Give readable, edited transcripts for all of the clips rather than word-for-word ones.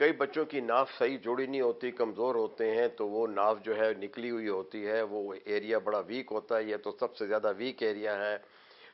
کئی بچوں کی ناف صحیح جوڑی نہیں ہوتی، کمزور ہوتے ہیں، تو وہ ناف جو ہے نکلی ہوئی ہوتی ہے، وہ ایریا بڑا ویک ہوتا ہے، یہ تو سب سے زیادہ ویک ایریا ہے۔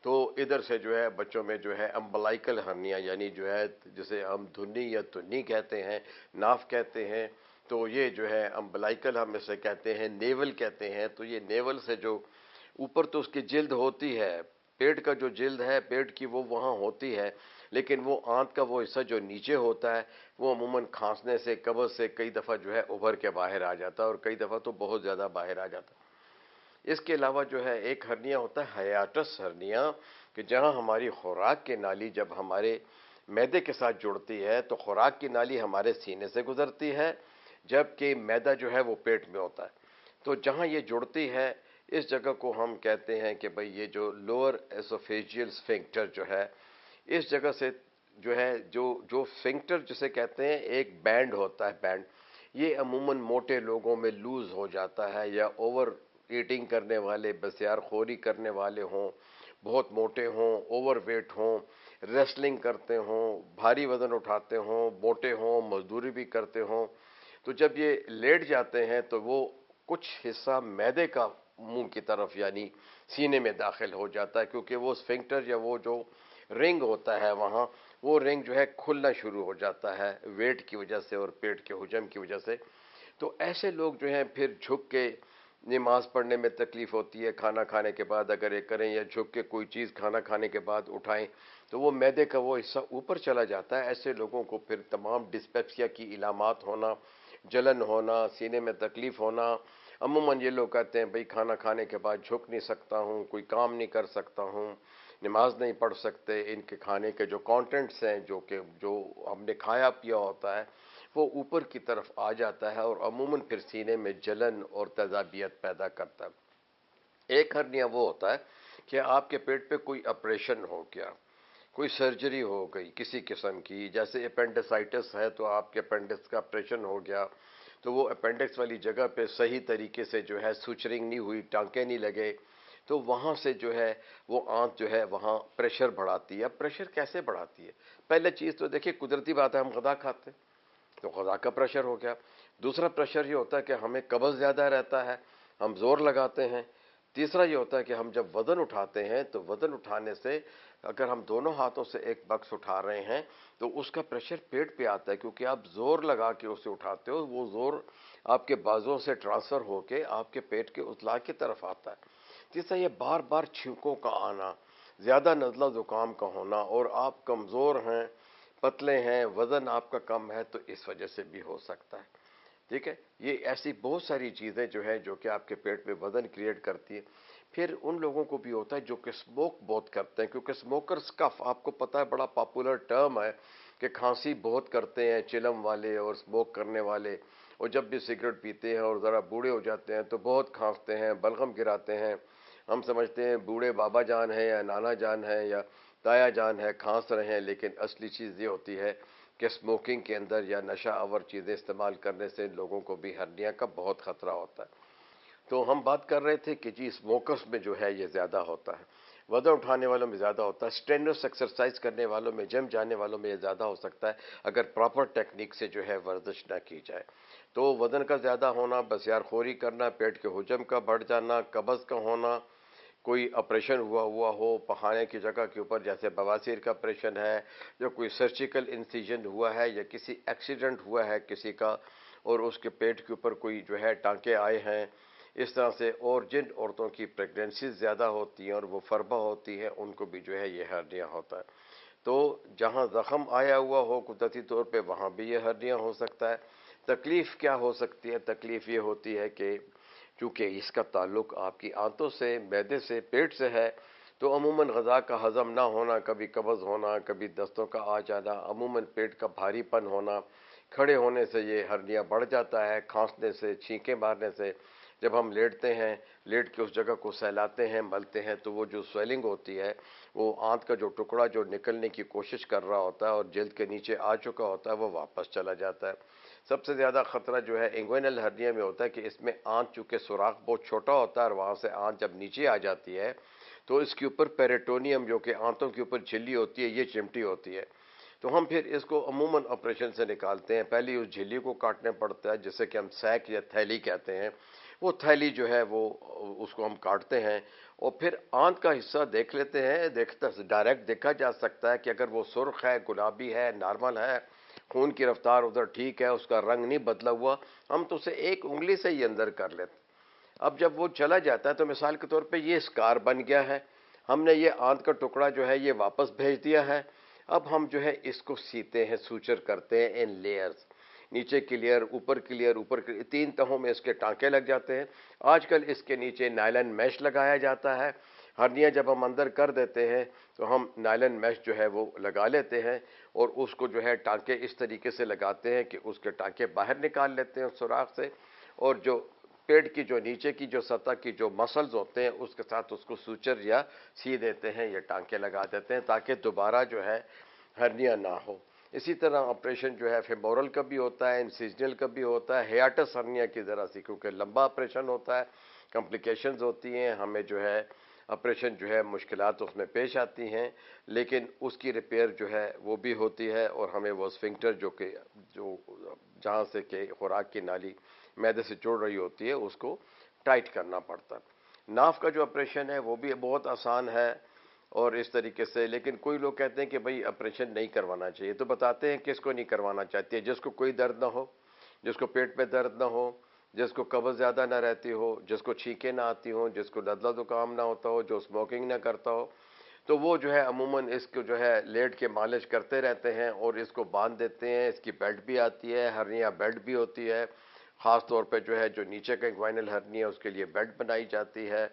تو ادھر سے جو ہے بچوں میں جو ہے امبلائکل ہرنیا، یعنی جو ہے جسے ہم دھنی یا تنی کہتے ہیں، ناف کہتے ہیں، تو یہ جو ہے امبلائکل ہم اسے کہتے ہیں، نیول کہتے ہیں۔ تو یہ نیول سے جو اوپر تو اس کی جلد ہوتی ہے، پیٹ کا جو جلد ہے پیٹ کی وہ وہاں ہوتی ہے، لیکن وہ آنت کا وہ حصہ جو نیچے ہوتا ہے وہ عموماً کھانسنے سے، قبض سے کئی دفعہ جو ہے ابھر کے باہر آ جاتا ہے، اور کئی دفعہ تو بہت زیادہ باہر آ جاتا ہے۔ اس کے علاوہ جو ہے ایک ہرنیا ہوتا ہے ہیاٹس ہرنیا، کہ جہاں ہماری خوراک کی نالی جب ہمارے معدے کے ساتھ جڑتی ہے تو خوراک کی نالی ہمارے سینے سے گزرتی ہے، جبکہ معدہ جو ہے وہ پیٹ میں ہوتا ہے۔ تو جہاں یہ جڑتی ہے اس جگہ کو ہم کہتے ہیں کہ بھئی یہ جو لوور ایسوفیجیل سفنکٹر جو ہے، اس جگہ سے جو ہے جو سفنکٹر جسے کہتے ہیں ایک بینڈ ہوتا ہے، بینڈ یہ عموماً موٹے لوگوں میں لوز ہو جاتا ہے، یا اوور ایٹنگ کرنے والے، بسیار خوری کرنے والے ہوں، بہت موٹے ہوں، اوور ویٹ ہوں، ریسلنگ کرتے ہوں، بھاری وزن اٹھاتے ہوں، موٹے ہوں، مزدوری بھی کرتے ہوں، تو جب یہ لیٹ جاتے ہیں تو وہ کچھ حصہ معدے کا منہ کی طرف یعنی سینے میں داخل ہو جاتا ہے، کیونکہ وہ سفنکٹر یا وہ جو رنگ ہوتا ہے وہاں، وہ رنگ جو ہے کھلنا شروع ہو جاتا ہے ویٹ کی وجہ سے اور پیٹ کے حجم کی وجہ سے۔ تو ایسے لوگ جو ہیں پھر جھک کے نماز پڑھنے میں تکلیف ہوتی ہے، کھانا کھانے کے بعد اگر یہ کریں یا جھک کے کوئی چیز کھانا کھانے کے بعد اٹھائیں تو وہ معدے کا وہ حصہ اوپر چلا جاتا ہے۔ ایسے لوگوں کو پھر تمام ڈسپیپسیا کی علامات ہونا، جلن ہونا، سینے میں تکلیف ہونا۔ عموماً یہ لوگ کہتے ہیں بھئی کھانا کھانے کے بعد جھک نہیں سکتا ہوں، کوئی کام نہیں کر سکتا ہوں، نماز نہیں پڑھ سکتے، ان کے کھانے کے جو کانٹینٹس ہیں جو ہم نے کھایا پیا ہوتا ہے وہ اوپر کی طرف آ جاتا ہے، اور عموماً پھر سینے میں جلن اور تیزابیت پیدا کرتا ہے۔ ایک ہرنیا وہ ہوتا ہے کہ آپ کے پیٹ پہ کوئی آپریشن ہو گیا، کوئی سرجری ہو گئی کسی قسم کی، جیسے اپینڈسائٹس ہے تو آپ کے اپینڈکس کا آپریشن ہو گیا، تو وہ اپینڈکس والی جگہ پہ صحیح طریقے سے جو ہے سوچرنگ نہیں ہوئی، ٹانکے نہیں لگے، تو وہاں سے جو ہے وہ آنت جو ہے وہاں پریشر بڑھاتی ہے۔ اب پریشر کیسے بڑھاتی ہے؟ پہلے چیز تو دیکھیں قدرتی بات ہے، ہم غذا کھاتے ہیں تو غذا کا پریشر ہو گیا۔ دوسرا پریشر یہ ہوتا ہے کہ ہمیں قبض زیادہ رہتا ہے، ہم زور لگاتے ہیں۔ تیسرا یہ ہوتا ہے کہ ہم جب وزن اٹھاتے ہیں تو وزن اٹھانے سے اگر ہم دونوں ہاتھوں سے ایک بکس اٹھا رہے ہیں تو اس کا پریشر پیٹ پہ آتا ہے، کیونکہ آپ زور لگا کے اسے اٹھاتے ہو، وہ زور آپ کے بازوں سے ٹرانسفر ہو کے آپ کے پیٹ کے اضلاع کی طرف آتا ہے۔ تیسرا یہ بار بار چھینکوں کا آنا، زیادہ نزلہ زکام کا ہونا، اور آپ کمزور ہیں، پتلے ہیں، وزن آپ کا کم ہے تو اس وجہ سے بھی ہو سکتا ہے۔ ٹھیک ہے، یہ ایسی بہت ساری چیزیں جو ہیں جو کہ آپ کے پیٹ میں وزن کریٹ کرتی ہیں۔ پھر ان لوگوں کو بھی ہوتا ہے جو کہ سموک بہت کرتے ہیں، کیونکہ سموکرز کف آپ کو پتہ ہے بڑا پاپولر ٹرم ہے کہ کھانسی بہت کرتے ہیں چلم والے اور سموک کرنے والے، اور جب بھی سگریٹ پیتے ہیں اور ذرا بوڑھے ہو جاتے ہیں تو بہت کھانستے ہیں، بلغم گراتے ہیں۔ ہم سمجھتے ہیں بوڑھے بابا جان ہیں یا نانا جان ہیں یا تایا جان ہے، کھانس رہے ہیں، لیکن اصلی چیز یہ ہوتی ہے کہ سموکنگ کے اندر یا نشہ آور چیزیں استعمال کرنے سے لوگوں کو بھی ہرنیا کا بہت خطرہ ہوتا ہے۔ تو ہم بات کر رہے تھے کہ جی اسموکرز میں جو ہے یہ زیادہ ہوتا ہے، وزن اٹھانے والوں میں زیادہ ہوتا ہے، اسٹرینوس ایکسرسائز کرنے والوں میں، جم جانے والوں میں یہ زیادہ ہو سکتا ہے اگر پراپر ٹیکنیک سے جو ہے ورزش نہ کی جائے۔ تو وزن کا زیادہ ہونا، بسیار خوری کرنا، پیٹ کے حجم کا بڑھ جانا، قبض کا ہونا، کوئی آپریشن ہوا ہو پخانے کی جگہ کے اوپر جیسے بواسیر کا آپریشن ہے، یا کوئی سرجیکل انسیجن ہوا ہے، یا کسی ایکسیڈنٹ ہوا ہے کسی کا اور اس کے پیٹ کے اوپر کوئی جو ہے ٹانکے آئے ہیں، اس طرح سے، اور جن عورتوں کی پریگننسیز زیادہ ہوتی ہیں اور وہ فربہ ہوتی ہیں ان کو بھی جو ہے یہ ہرنیا ہوتا ہے۔ تو جہاں زخم آیا ہوا ہو قدرتی طور پہ وہاں بھی یہ ہرنیا ہو سکتا ہے۔ تکلیف کیا ہو سکتی ہے؟ تکلیف یہ ہوتی ہے کہ چونکہ اس کا تعلق آپ کی آنتوں سے، معدے سے، پیٹ سے ہے، تو عموماً غذا کا ہضم نہ ہونا، کبھی قبض ہونا، کبھی دستوں کا آ جانا، عموماً پیٹ کا بھاری پن ہونا، کھڑے ہونے سے یہ ہرنیا بڑھ جاتا ہے، کھانسنے سے، چھینکیں مارنے سے۔ جب ہم لیٹتے ہیں، لیٹ کے اس جگہ کو سہلاتے ہیں، ملتے ہیں، تو وہ جو سویلنگ ہوتی ہے، وہ آنت کا جو ٹکڑا جو نکلنے کی کوشش کر رہا ہوتا ہے اور جلد کے نیچے آ چکا ہوتا ہے وہ واپس چلا جاتا ہے۔ سب سے زیادہ خطرہ جو ہے انگوینل ہرنیا میں ہوتا ہے کہ اس میں آنت چونکہ سوراخ بہت چھوٹا ہوتا ہے اور وہاں سے آنت جب نیچے آ جاتی ہے تو اس کے اوپر پیریٹونیم جو کہ آنتوں کے اوپر جھلی ہوتی ہے یہ چمٹی ہوتی ہے، تو ہم پھر اس کو عموماً آپریشن سے نکالتے ہیں. پہلے اس جھلی کو کاٹنے پڑتا ہے جسے کہ ہم سیک یا تھیلی کہتے ہیں. وہ تھیلی جو ہے وہ اس کو ہم کاٹتے ہیں اور پھر آنت کا حصہ دیکھ لیتے ہیں. ڈائریکٹ دیکھا جا سکتا ہے کہ اگر وہ سرخ ہے، گلابی ہے، نارمل ہے، خون کی رفتار ادھر ٹھیک ہے، اس کا رنگ نہیں بدلا ہوا، ہم تو اسے ایک انگلی سے ہی اندر کر لیتے. اب جب وہ چلا جاتا ہے تو مثال کے طور پہ یہ اسکار بن گیا ہے، ہم نے یہ آنت کا ٹکڑا جو ہے یہ واپس بھیج دیا ہے. اب ہم جو ہے اس کو سیتے ہیں، سوچر کرتے ہیں ان لیئرز. نیچے کی لیئر، اوپر کی لیئر، اوپر کی 3 تہوں میں اس کے ٹانکے لگ جاتے ہیں. آج کل اس کے نیچے نائلن میش لگایا جاتا ہے. ہرنیا جب ہم اندر کر دیتے ہیں تو ہم نائلن میش جو ہے وہ لگا لیتے ہیں اور اس کو جو ہے ٹانکے اس طریقے سے لگاتے ہیں کہ اس کے ٹانکے باہر نکال لیتے ہیں سوراخ سے، اور جو پیٹ کی جو نیچے کی جو سطح کی جو مسلز ہوتے ہیں اس کے ساتھ اس کو سوچر یا سی دیتے ہیں یا ٹانکے لگا دیتے ہیں تاکہ دوبارہ جو ہے ہرنیا نہ ہو. اسی طرح آپریشن جو ہے فیمورل کا بھی ہوتا ہے، انسیجنل کا بھی ہوتا ہے. ہیاٹس ہرنیا کی ذرا سی کیونکہ لمبا آپریشن ہوتا ہے، کمپلیکیشنز ہوتی ہیں، ہمیں جو ہے آپریشن جو ہے مشکلات اس میں پیش آتی ہیں، لیکن اس کی ریپیئر جو ہے وہ بھی ہوتی ہے اور ہمیں وہ اسفنکٹر جو جہاں سے کہ خوراک کی نالی معدے سے جڑ رہی ہوتی ہے اس کو ٹائٹ کرنا پڑتا ہے. ناف کا جو آپریشن ہے وہ بھی بہت آسان ہے اور اس طریقے سے، لیکن کوئی لوگ کہتے ہیں کہ بھئی آپریشن نہیں کروانا چاہیے. تو بتاتے ہیں کس کو نہیں کروانا چاہتے ہیں؟ جس کو کوئی درد نہ ہو، جس کو پیٹ میں درد نہ ہو، جس کو قبض زیادہ نہ رہتی ہو، جس کو چھینکیں نہ آتی ہوں، جس کو نزلہ زکام نہ ہوتا ہو، جو اسموکنگ نہ کرتا ہو. تو وہ جو ہے عموماً اس کو جو ہے لیٹ کے مالش کرتے رہتے ہیں اور اس کو باندھ دیتے ہیں. اس کی بیلٹ بھی آتی ہے، ہرنیا بیلٹ بھی ہوتی ہے. خاص طور پہ جو ہے جو نیچے کا انگوائنل ہرنیا اس کے لیے بیلٹ بنائی جاتی ہے.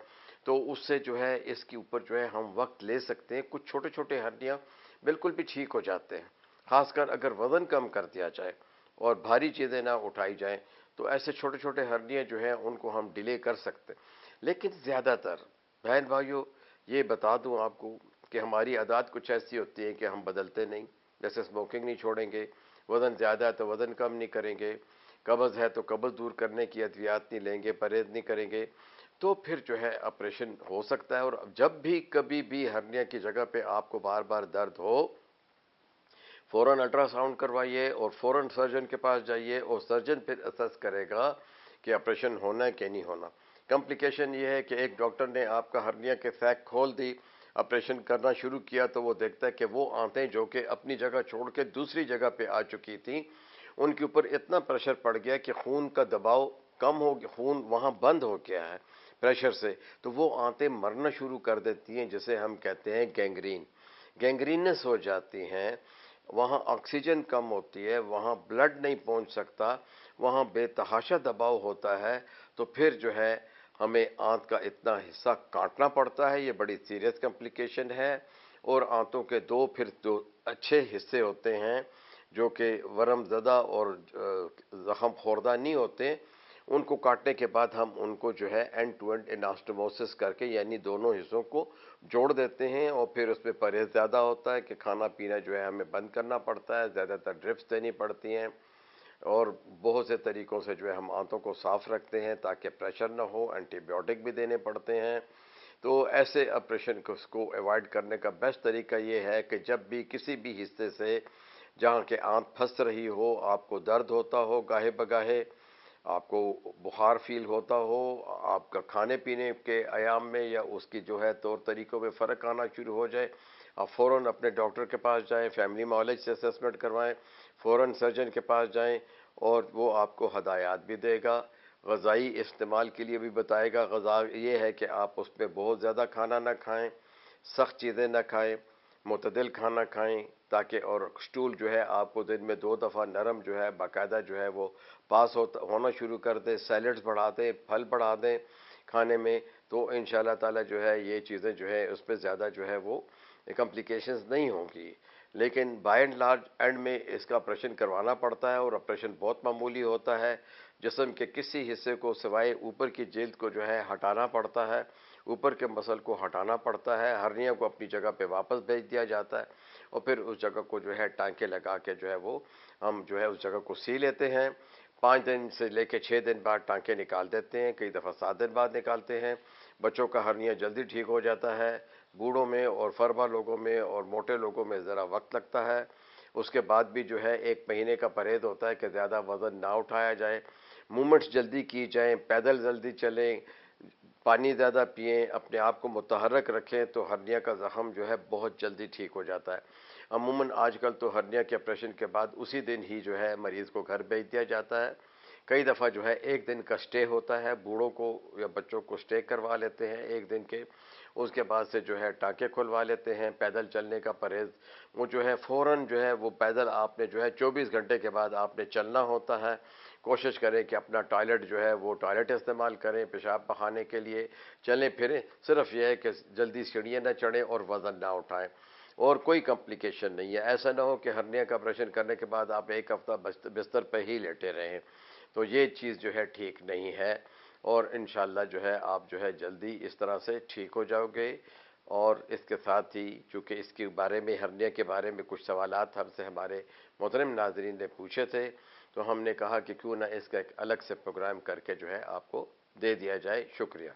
تو اس سے جو ہے اس کے اوپر جو ہے ہم وقت لے سکتے ہیں. کچھ چھوٹے چھوٹے ہرنیا بالکل بھی ٹھیک ہو جاتے ہیں، خاص کر اگر وزن کم کر دیا جائے اور بھاری چیزیں نہ اٹھائی جائیں تو ایسے چھوٹے چھوٹے ہرنیا جو ہیں ان کو ہم ڈیلے کر سکتے ہیں. لیکن زیادہ تر بہن بھائیوں یہ بتا دوں آپ کو کہ ہماری عادات کچھ ایسی ہوتی ہیں کہ ہم بدلتے نہیں. جیسے اسموکنگ نہیں چھوڑیں گے، وزن زیادہ ہے تو وزن کم نہیں کریں گے، قبض ہے تو قبض دور کرنے کی ادویات نہیں لیں گے، پرہیز نہیں کریں گے، تو پھر جو ہے آپریشن ہو سکتا ہے. اور جب بھی کبھی بھی ہرنیا کی جگہ پہ آپ کو بار بار درد ہو، فوراً الٹرا ساؤنڈ کروائیے اور فوراً سرجن کے پاس جائیے اور سرجن پھر اسیس کرے گا کہ آپریشن ہونا ہے کہ نہیں ہونا. کمپلیکیشن یہ ہے کہ ایک ڈاکٹر نے آپ کا ہرنیا کے سیک کھول دی، آپریشن کرنا شروع کیا تو وہ دیکھتا ہے کہ وہ آنتیں جو کہ اپنی جگہ چھوڑ کے دوسری جگہ پہ آ چکی تھیں ان کے اوپر اتنا پریشر پڑ گیا کہ خون کا دباؤ کم ہو گیا، خون وہاں بند ہو گیا ہے پریشر سے، تو وہ آنتیں مرنا شروع کر دیتی ہیں جسے ہم کہتے ہیں گینگرین. گینگرینس ہو جاتی ہیں، وہاں آکسیجن کم ہوتی ہے، وہاں بلڈ نہیں پہنچ سکتا، وہاں بے تحاشا دباؤ ہوتا ہے. تو پھر جو ہے ہمیں آنت کا اتنا حصہ کاٹنا پڑتا ہے. یہ بڑی سیریس کمپلیکیشن ہے. اور آنتوں کے پھر دو اچھے حصے ہوتے ہیں جو کہ ورم زدہ اور زخم خوردہ نہیں ہوتے. ان کو کاٹنے کے بعد ہم ان کو جو ہے اینڈ ٹو اینڈ اناسٹوموسس کر کے یعنی دونوں حصوں کو جوڑ دیتے ہیں. اور پھر اس میں پرہیز زیادہ ہوتا ہے کہ کھانا پینا جو ہے ہمیں بند کرنا پڑتا ہے، زیادہ تر ڈرپس دینی پڑتی ہیں اور بہت سے طریقوں سے جو ہے ہم آنتوں کو صاف رکھتے ہیں تاکہ پریشر نہ ہو. اینٹی بائیوٹک بھی دینے پڑتے ہیں. تو ایسے آپریشن کو ایوائڈ کرنے کا بیسٹ طریقہ یہ ہے کہ جب بھی کسی بھی حصے سے جہاں کہ آنت پھنس رہی ہو، آپ کو درد ہوتا ہو، گاہے بگاہے آپ کو بخار فیل ہوتا ہو، آپ کا کھانے پینے کے ایام میں یا اس کی جو ہے طور طریقوں میں فرق آنا شروع ہو جائے، آپ فوراً اپنے ڈاکٹر کے پاس جائیں، فیملی مالج سے اسسمنٹ کروائیں، فوراً سرجن کے پاس جائیں اور وہ آپ کو ہدایات بھی دے گا، غذائی استعمال کے لیے بھی بتائے گا. غذا یہ ہے کہ آپ اس پہ بہت زیادہ کھانا نہ کھائیں، سخت چیزیں نہ کھائیں، معتدل کھانا کھائیں تاکہ اور سٹول جو ہے آپ کو دن میں 2 دفعہ نرم جو ہے باقاعدہ جو ہے وہ پاس ہونا شروع کر دیں. سیلڈز بڑھا دیں، پھل بڑھا دیں کھانے میں، تو انشاءاللہ تعالی جو ہے یہ چیزیں جو ہے اس پہ زیادہ جو ہے وہ کمپلیکیشنز نہیں ہوں گی. لیکن بائی اینڈ لارج اینڈ میں اس کا آپریشن کروانا پڑتا ہے اور آپریشن بہت معمولی ہوتا ہے. جسم کے کسی حصے کو سوائے اوپر کی جلد کو جو ہے ہٹانا پڑتا ہے، اوپر کے مسل کو ہٹانا پڑتا ہے، ہرنیا کو اپنی جگہ پہ واپس بھیج دیا جاتا ہے اور پھر اس جگہ کو جو ہے ٹانکے لگا کے جو ہے وہ ہم جو ہے اس جگہ کو سی لیتے ہیں. 5 دن سے لے کے 6 دن بعد ٹانکے نکال دیتے ہیں، کئی دفعہ 7 دن بعد نکالتے ہیں. بچوں کا ہرنیا جلدی ٹھیک ہو جاتا ہے، بوڑھوں میں اور فربا لوگوں میں اور موٹے لوگوں میں ذرا وقت لگتا ہے. اس کے بعد بھی جو ہے 1 مہینے کا پرہیز ہوتا ہے کہ زیادہ وزن نہ اٹھایا جائے، موومنٹس جلدی کی جائیں، پیدل جلدی چلیں، پانی زیادہ پئیں، اپنے آپ کو متحرک رکھیں تو ہرنیا کا زخم جو ہے بہت جلدی ٹھیک ہو جاتا ہے۔ عموماً آج کل تو ہرنیا کے آپریشن کے بعد اسی دن ہی جو ہے مریض کو گھر بھیج دیا جاتا ہے۔ کئی دفعہ جو ہے 1 دن کا سٹے ہوتا ہے، بوڑھوں کو یا بچوں کو سٹے کروا لیتے ہیں 1 دن کے، اس کے بعد سے جو ہے ٹانکے کھلوا لیتے ہیں۔ پیدل چلنے کا پرہیز وہ جو ہے فوراً جو ہے وہ پیدل آپ نے جو ہے 24 گھنٹے کے بعد آپ نے چلنا ہوتا ہے۔ کوشش کریں کہ اپنا ٹوائلٹ جو ہے وہ ٹوائلٹ استعمال کریں پیشاب بہانے کے لیے، چلیں پھریں، صرف یہ ہے کہ جلدی سیڑھیاں نہ چڑھیں اور وزن نہ اٹھائیں، اور کوئی کمپلیکیشن نہیں ہے۔ ایسا نہ ہو کہ ہرنیا کا آپریشن کرنے کے بعد آپ 1 ہفتہ بستر پہ ہی لیٹے رہیں، تو یہ چیز جو ہے ٹھیک نہیں ہے، اور انشاءاللہ جو ہے آپ جو ہے جلدی اس طرح سے ٹھیک ہو جاؤ گے۔ اور اس کے ساتھ ہی چونکہ اس کے بارے میں ہرنیا کے بارے میں کچھ سوالات ہم سے ہمارے محترم ناظرین نے پوچھے تھے، تو ہم نے کہا کہ کیوں نہ اس کا ایک الگ سے پروگرام کر کے جو ہے آپ کو دے دیا جائے۔ شکریہ۔